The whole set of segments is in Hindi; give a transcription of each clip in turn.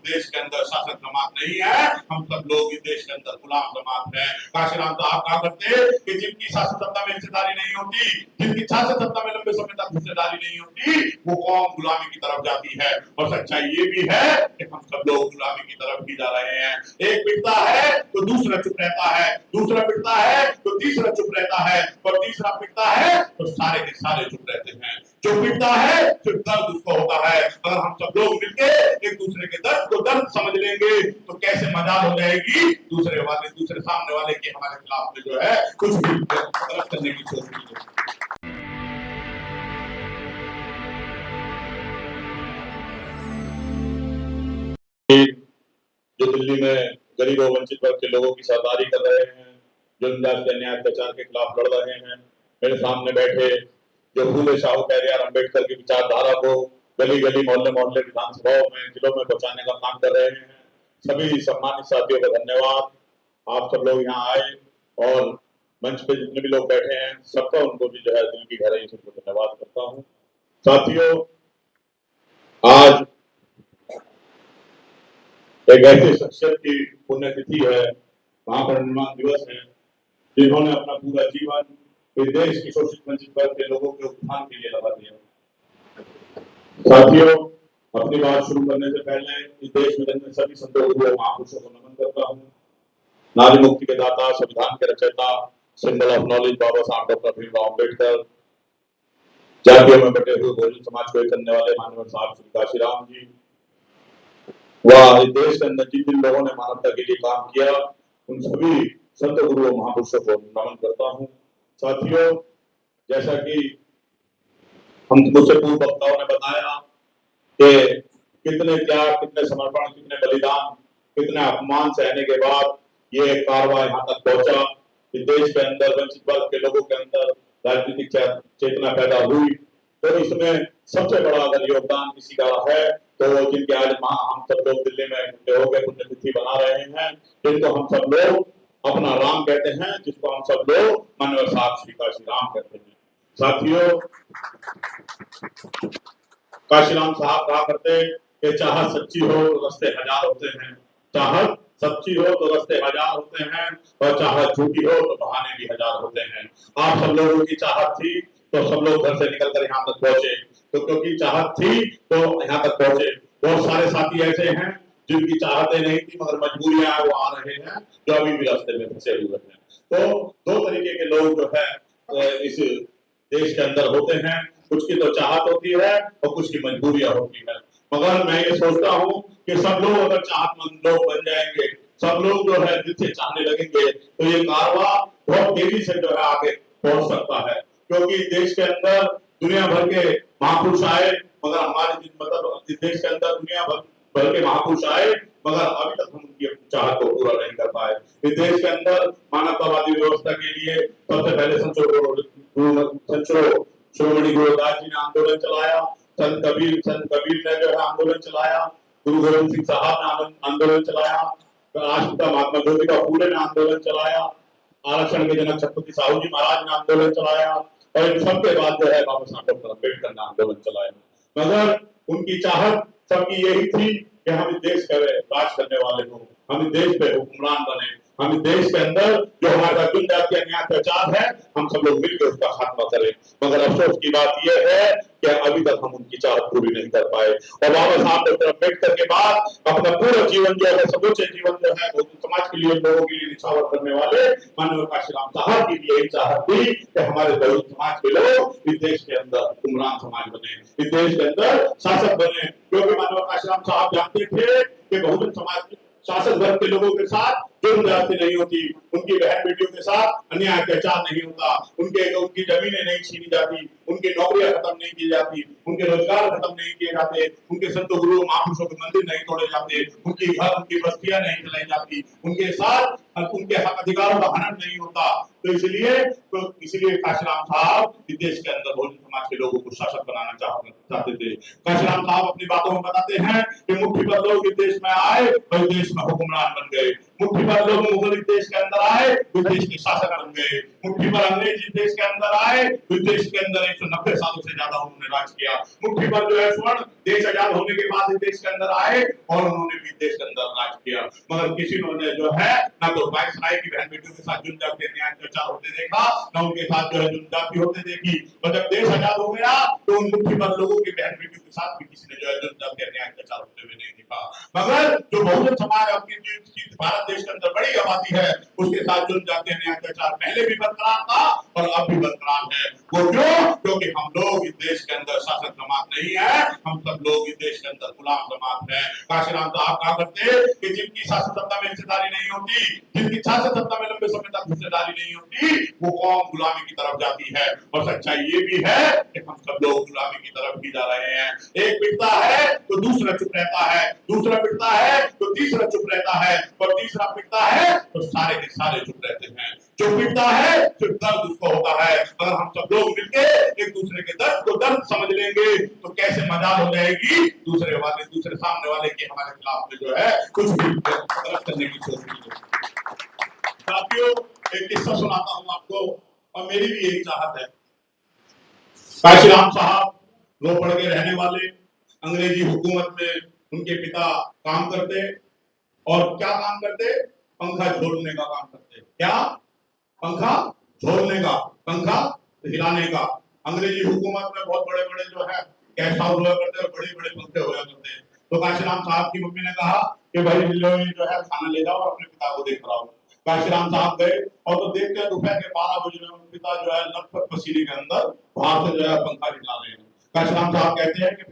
देश के अंदर शासक जमात नहीं है, हम सब लोग इस देश के अंदर गुलाम जमात है। काशीराम साहब कहा करते कि जिनकी शासक सत्ता में हिस्सेदारी नहीं होती, जिनकी शासक सत्ता में लंबे समय तक हिस्सेदारी नहीं होती, वो कौम गुलामी की तरफ जाती है। और सच्चाई ये भी है कि हम सब लोग गुलामी की तरफ भी जा रहे हैं। एक पिटता है तो दूसरा चुप रहता है, दूसरा पिटता है तो तीसरा चुप रहता है, और तीसरा पिटता है तो सारे के सारे चुप रहते हैं। जो पिटता है सिर्फ दर्द उसको होता है। अगर हम सब लोग मिलकर एक दूसरे के दर्द को दर्द समझ लेंगे तो कैसे मजाल हो जाएगी दूसरे सामने वाले की हमारे खिलाफ में जो है कुछ भी गलत करने की सोच। जो दिल्ली में गरीबों वंचित वर्ग के लोगों की सरदारी कर रहे हैं, जो अन्याय अत्याचार के खिलाफ लड़ रहे हैं, मेरे सामने बैठे जो फूले शाहू पेरियार अम्बेडकर की विचारधारा को गली गली मोहल्ले मोहल्ले विधानसभाओं में जिलों में पहुंचाने का काम कर रहे हैं, सभी सम्मानित साथियों को धन्यवाद। आप सब लोग यहाँ आए और मंच पे जितने भी लोग बैठे हैं सबका उनको भी जो है दिल की गहराई से धन्यवाद करता हूँ। साथियों, आज एक ऐसे शख्सियत की पुण्यतिथि है, महापरिनिर्वाण दिवस है, जिन्होंने अपना पूरा जीवन इस देश की शोषित वंचित वर्ग के लोगों के उत्थान के लिए लगा दिया। साथियों, अपनी बात शुरू करने से पहले इस देश में जन्मे सभी संतों गुरुओं महापुरुषों को नमन करता हूँ। नारी मुक्ति के दाता, संविधान के रचयिता, सिंबल ऑफ नॉलेज बाबा साहब डॉक्टर भीमराव अम्बेडकर, जातियों में बटे हुए बहुजन समाज को एक करने वाले मानव साहब श्री काशीराम जी, वह इस देश के अंदर जिन जिन लोगों ने मानवता के लिए काम किया, उन सभी संत गुरुओं महापुरुषों को नमन करता हूँ। साथियों, जैसा कि हम मुझसे पूर्व वक्ताओं ने बताया कि कितने त्याग, कितने समर्पण, कितने बलिदान, कितने अपमान सहने के बाद ये कार्रवाई यहाँ तक पहुंचा। इस देश के अंदर वंचित वर्ग के लोगों के अंदर राजनीतिक चेतना पैदा हुई, तो इसमें सबसे बड़ा अगर योगदान किसी का है तो जिनके आज हम सब लोग दिल्ली में इकट्ठे होकर पुण्यतिथि बना रहे हैं, जिनको हम सब लोग अपना राम कहते हैं, जिसको हम सब लोग मानव साहब श्री काशीराम कहते हैं। साथियों, काशीराम साहब कहा करते कि चाहत सच्ची हो तो रास्ते हजार होते हैं, चाहत सच्ची हो तो रास्ते हजार होते हैं, और चाहत झूठी हो तो बहाने भी हजार होते हैं। आप सब लोगों की चाहत थी तो सब लोग घर से निकलकर यहाँ तक पहुंचे, तो क्योंकि चाहत थी तो यहाँ तक पहुंचे। बहुत सारे साथी ऐसे हैं जिनकी चाहतें नहीं थी मगर मजबूरियां वो आ रहे हैं, जो अभी भी रास्ते में फंसे हुए हैं। तो दो तरीके के लोग जो है इस देश के अंदर होते हैं, कुछ की तो चाहत होती है और कुछ की मजबूरियां होती है। मगर मैं ये सोचता हूँ कि सब लोग अगर चाहतमंद लोग बन जाएंगे, सब लोग जो है दिल से चाहने लगेंगे, तो ये कारवां बहुत तेजी से जो है आगे पहुंच सकता है। क्योंकि देश के अंदर दुनिया भर के महापुरुष आए, मगर हमारे मतलब इस देश के अंदर दुनिया भर के महापुरुष आए, मगर अभी तक हम उनकी चाहत को पूरा नहीं कर पाए। इस देश के अंदर मानवतावादी व्यवस्था के लिए सबसे पहले श्रोमणी गुरुदास जी ने आंदोलन चलाया, संत कबीर ने जो है आंदोलन चलाया, गुरु गोविंद सिंह साहब ने आंदोलन चलाया, राष्ट्रपिता महात्मा ज्योतिबा फूले ने आंदोलन चलाया, आरक्षण के जनक छत्रपति साहू जी महाराज ने आंदोलन चलाया, और इन सबके बाद जो है बाबा साहब डॉक्टर अम्बेडकर ने आंदोलन चलाया। मगर उनकी चाहत सबकी यही थी कि हम इस देश पे राज करने वाले हो, हम इस देश पे हुक्मरान बने, हम इस देश के अंदर जो हमारा जनजाति अन्याय अत्याचार है हम सब लोग मिलकर उसका खात्मा करें। मगर अफसोस की बात यह है कि अभी तक हम उनकी चाहत पूरी नहीं कर पाए। और बाबा साहब डॉक्टर अम्बेडकर के बाद अपना पूरा जीवन जो है, समूचे जीवन जो है समाज के लिए, लोगों के लिए निछावर करने वाले माननीय काशीराम साहब की भी यही चाहत थी कि हमारे बहुजन समाज के लोग इस देश के अंदर हुक्मरान समाज बने, इस देश के अंदर शासक बने। क्योंकि माननीय काशीराम साहब जानते थे कि बहुजन समाज शासक वर्ग के लोगों के साथ जुर्म ज्यादती नहीं होती, उनकी बहन बेटियों के साथ अन्याय अत्याचार नहीं होता, उनकी जमीनें नहीं छीनी जाती, उनकी नौकरियां खत्म नहीं की जाती, उनके रोजगार खत्म नहीं किए जाते, उनके संत गुरु महापुरुषों के मंदिर नहीं तोड़े जाते, उनकी घर उनकी बस्तियां नहीं चलाई जाती, उनके साथ उनके हक अधिकारों का हनन नहीं होता। तो इसलिए काशीराम साहब इस देश के अंदर बहुजन समाज के लोगों को शासक बनाना चाहते थे। काशीराम साहब अपनी बातों में बताते हैं कि मुट्ठी भर लोग इस देश में आए और इस देश में हुक्मरान बन गए, मुट्ठी भर लोग मुगल इस देश के अंदर आए तो देश के शासक बन गए, मुट्ठी भर अंग्रेज इस देश के अंदर आए तो देश के अंदर 190 सालों से ज्यादा उन्होंने राज किया, मुट्ठी भर जो है स्वर्ण देश आजाद होने के बाद इस देश के अंदर आए और उन्होंने भी देश के अंदर राज किया, मगर किसी ने जो है ना तो वायसराय की बहन बेटियों के साथ जुल्म के न्याय चर्चा होते देखा, ना उनके साथ जो है जुल्म होते देखी, और जब देश आजाद हो गया तो उन मुट्ठी भर लोगों की बहन बेटियों के साथ भी किसी ने जो है जुल्म के न्याय चर्चा होते हुए नहीं देखा। मगर जो बहुजन समाज अपनी भारत देश के अंदर बड़ी आबादी है उसके साथ जुल्म जाति न्याय अत्याचार पहले भी बरकरार था और अब भी बरकरार है। वो क्यों? क्योंकि हम लोग इस देश के अंदर शासक जमात नहीं है, हम सब लोग इस देश के अंदर गुलाम जमात है। काशीराम साहब कहा करते कि जिनकी शासन सत्ता में हिस्सेदारी नहीं होती, जिनकी शासन सत्ता में लंबे समय तक हिस्सेदारी नहीं होती, वो कौम गुलामी की तरफ जाती है। और सच्चाई ये भी है कि हम सब लोग गुलामी की तरफ भी जा रहे हैं। एक पिटता है तो दूसरा चुप रहता है, दूसरा पिटता है तो तीसरा चुप रहता है, और तीसरा पिटता है तो सारे के सारे चुप रहते हैं। जो पिटता है फिर दर्द उसको होता है। अगर हम सब लोग मिलके एक दूसरे के दर्द को दर्द समझ लेंगे तो कैसे मजाल हो जाएगी दूसरे सामने वाले के हमारे खिलाफ में जो है कुछ भी गलत करने की सोच। साथियों, एक किस्सा सुनाता हूं आपको, और मेरी भी यही चाहत है। काशीराम साहब रोपड़ के रहने वाले, अंग्रेजी हुकूमत में उनके पिता काम करते, और क्या काम करते? पंखा झोलने का काम करते। क्या? पंखा झोलने का, पंखा हिलाने का। अंग्रेजी हुकूमत में बहुत बड़े बड़े जो है गेस्ट हाउस हुआ करते और बड़े बड़े पंखे हुआ करते। तो काशीराम साहब की मम्मी ने कहा कि भाई जो है खाना ले जाओ और अपने पिता को देख रहा हूँ। काशीराम साहब गए और तो देखते हैं दोपहर के 12 बजे में पिता जो है लटपट पसीने के अंदर बाहर से जो है पंखा निकाल रहे हैं। काशीराम साहब कहते हैं कि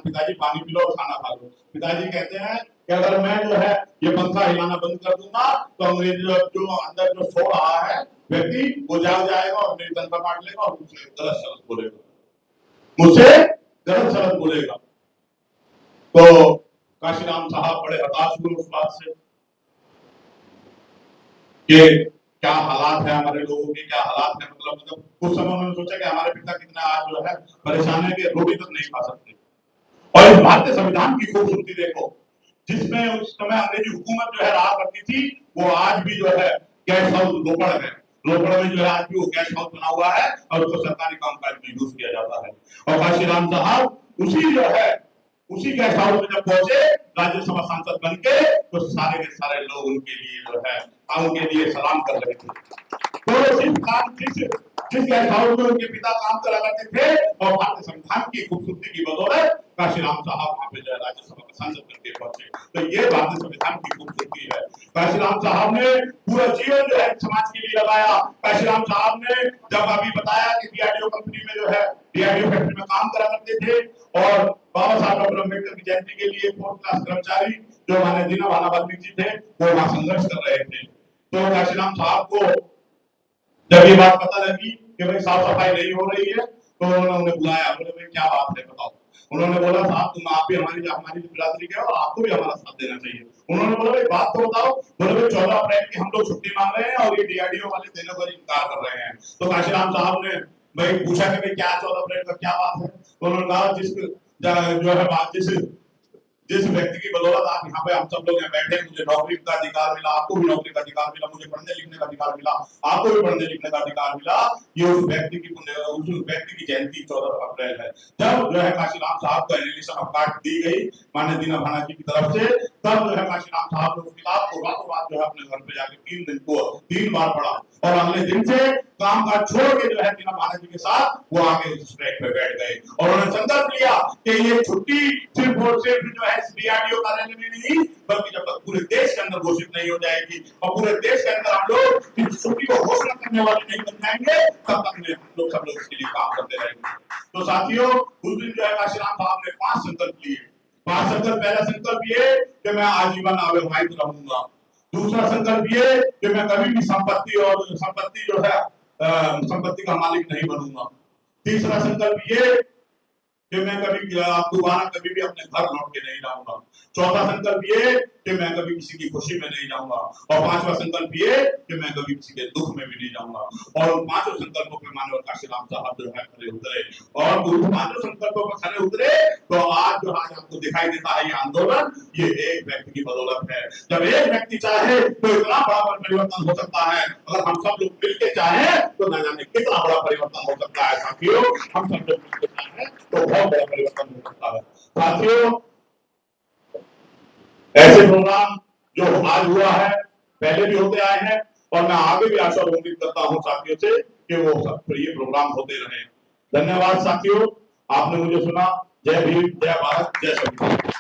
पिताजी पानी पी लो और खाना खा लो। पिताजी कहते हैं कि अगर मैं जो है ये पंखा हिलाना बंद कर दूंगा तो अंग्रेज जो अंदर जो सो रहा है व्यक्ति वो जाग जाएगा और मेरी तनख्वाह काट लेगा और मुझसे गलत शब्द बोलेगा। तो काशीराम साहब बड़े हताश हुए उस बात से कि क्या हालात है हमारे लोगों के, क्या हालात है। मतलब उस समय उन्होंने सोचा कि हमारे पिता कितना आज जो है परेशान है कि रोटी तक नहीं खा सकते। और इस भारतीय संविधान की खूबसूरती देखो, जिसमें उस समय अंग्रेजी हुकूमत जो है रहा करती थी, वो आज भी जो है गेस्ट हाउस रोपड़ है, रोपड़ में जो है आज भी वो गेस्ट हाउस बना हुआ है और उसको सरकारी कामकाज में यूज किया जाता है। और काशीराम साहब उसी गेस्ट हाउस में जब पहुंचे राज्यसभा सांसद बन के, तो सारे के सारे लोग उनके लिए जो है उनके लिए सलाम कर रहे थे। तो जिस गेस्ट हाउस में उनके पिता काम करा करते थे और भारतीय संविधान की खूबसूरती की बदौलत काशीराम साहब वहां पे जो है राज्यसभा का सांसद बनके पहुंचे। तो ये भारतीय संविधान की खूबसूरती है। काशीराम साहब ने पूरा जीवन जो है समाज के लिए लगाया। काशीराम साहब ने जब अभी बताया कि डीआरडीओ कंपनी में जो है डीआरडीओ फैक्ट्री में काम करा करते थे और बाबा साहब डॉक्टर अम्बेडकर की जयंती के लिए 4th क्लास कर्मचारी जो हमारे दीना भाना वाल्मीकि जी थे वो वहां संघर्ष कर रहे थे। तो काशीराम साहब को जब ये बात पता लगी कि भाई साफ सफाई नहीं हो रही है, तो उन्होंने उन्हें बुलाया। बोले भाई क्या बात है बताओ। उन्होंने बोला साहब आप भी हमारी बिरादरी के हो और आपको भी हमारा साथ देना चाहिए। उन्होंने बोला भाई बात तो बताओ। बोले भाई 14 अप्रैल की हम लोग छुट्टी मांग रहे हैं और ये डीआरडीओ वाले देने को इनकार कर रहे हैं। तो काशीराम साहब ने भाई पूछा कि भाई क्या 14 अप्रैल का क्या बात है। तो उन्होंने कहा जिस व्यक्ति की बदौलत आप यहाँ पे हम सब लोग यहाँ बैठे, मुझे नौकरी का अधिकार मिला, आपको भी नौकरी का अधिकार मिला, मुझे पढ़ने लिखने का अधिकार मिला, आपको भी पढ़ने लिखने का अधिकार मिला, ये उस व्यक्ति की जयंती 14 अप्रैल है। जब जो है काशीराम साहब को एलिगेशन ऑफ कार्ड दी गई माननीय दीना भाना जी की तरफ से, तब जो है काशीराम साहब ने उस किताब को रातों रात जो है अपने घर पे जाके 3 बार पढ़ा और अगले दिन से काम काज छोड़ के जो है दीना भाना जी के साथ वो आके उस स्ट्राइक पे बैठ गए और उन्होंने संकल्प लिया कि ये छुट्टी सिर्फ और सिर्फ जो है डीआरडीओ कार्यालय में नहीं बल्कि जब तक पूरे देश के अंदर घोषित नहीं हो जाएगी और पूरे देश के अंदर हम लोग इस छुट्टी को घोषणा करने वाले नहीं बन जाएंगे, तब तक हम लोग सब लोग इसके लिए काम करते रहेंगे। तो साथियों, उस दिन जो है काशीराम साहब ने 5 संकल्प लिए। 5 संकल्प, पहला संकल्प ये कि मैं आजीवन अविवाहित रहूंगा। दूसरा संकल्प ये कि मैं कभी भी संपत्ति का मालिक नहीं बनूंगा। तीसरा संकल्प ये कि मैं दोबारा कभी भी अपने घर लौट के नहीं जाऊंगा। चौथा संकल्प ये कि मैं कभी किसी की खुशी में नहीं जाऊंगा, और पांचवा संकल्प ये कि मैं कभी किसी के दुख में भी नहीं जाऊंगा। और उन पांचों संकल्पों पे मानव काशीराम साहब जो है खड़े उतरे, और उन पांचों संकल्पों पर खड़े उतरे तो आज जो आज आपको दिखाई देता है ये आंदोलन, ये एक व्यक्ति की बदौलत है। जब एक व्यक्ति चाहे तो इतना बड़ा परिवर्तन हो सकता है, अगर हम सब लोग मिलकर चाहे तो न जाने कितना बड़ा परिवर्तन हो सकता है। साथियों, हम सब लोग मिलकर चाहे तो बहुत बड़ा परिवर्तन हो सकता है। साथियों, ऐसे प्रोग्राम जो आज हुआ है पहले भी होते आए हैं, और मैं आगे भी आशा और उम्मीद करता हूं साथियों से कि वो सब ये प्रोग्राम होते रहे। धन्यवाद साथियों, आपने मुझे सुना। जय भीम, जय भारत, जय संविधान।